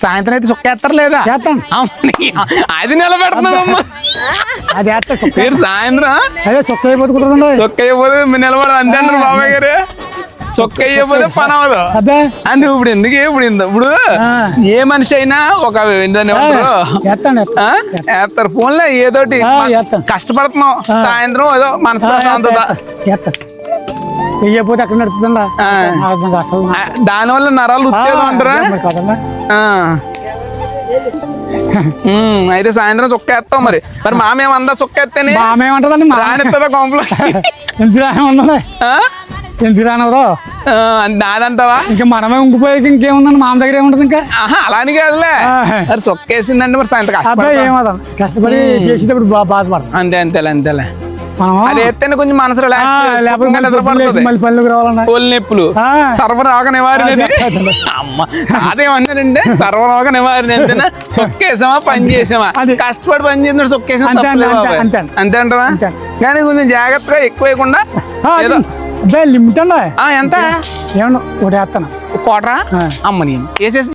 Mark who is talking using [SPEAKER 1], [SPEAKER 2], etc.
[SPEAKER 1] సాయంత్రం అయితే చొక్కేస్తారు లేదా? అది నిలబెడుతున్నామమ్మా.
[SPEAKER 2] అది
[SPEAKER 1] మీరు సాయంత్రం
[SPEAKER 2] అదే చొక్క అయిపోతుంది.
[SPEAKER 1] చొక్క అయిపోతే నిలబడదు అంతే అంటారు బాబాయ్ గారు. చొక్క అయిపోతే పని అవ్వదు అంటే ఇప్పుడు ఎందుకు ఇప్పుడు ఏ మనిషి అయినా ఒక వేస్తారు ఫోన్లో ఏదోటి కష్టపడుతున్నాం సాయంత్రం ఏదో మనసు ప్రశాంతత
[SPEAKER 2] వెయ్యపోతే అక్కడ నడుపుతుందా
[SPEAKER 1] దానివల్ల నరాలు ఉత్తేదం అంటారా? అయితే సాయంత్రం చొక్కేస్తాం. మరి మామేమందా చొక్కేస్తేనే
[SPEAKER 2] మామేమంటదండి
[SPEAKER 1] రానిస్తుందా కొంపలో?
[SPEAKER 2] ఎందుకు రానవరా
[SPEAKER 1] నాదంటావా?
[SPEAKER 2] ఇంకా మనమే ఉంగిపోయాక ఇంకేముందండి మామ దగ్గర ఏముంటది ఇంకా.
[SPEAKER 1] అలాని కాదులే మరి చొక్కేసిందంటే మరి సాయంత్రం
[SPEAKER 2] కష్టపడి చేసేటప్పుడు బాధపడతాం.
[SPEAKER 1] అంతేలే అది ఎత్తేనే కొంచెం మనసు ఒళ్ళు నొప్పులు సర్వరోగ నివారణ అమ్మ అదేమన్నారంటే సర్వరోగ నివారణ అంతేనా? చొక్కేసామా పని చేసామా కష్టపడి పని చేసినప్పుడు చొక్కేసామా అంతే అంటావా? కానీ కొంచెం జాగ్రత్తగా ఎక్కువ వేయకుండా
[SPEAKER 2] లిమిట్ అండి.
[SPEAKER 1] ఎంత
[SPEAKER 2] ఏమన్నా ఒకటి వేస్తాను
[SPEAKER 1] కోటరా అమ్మ నేను వేసేసి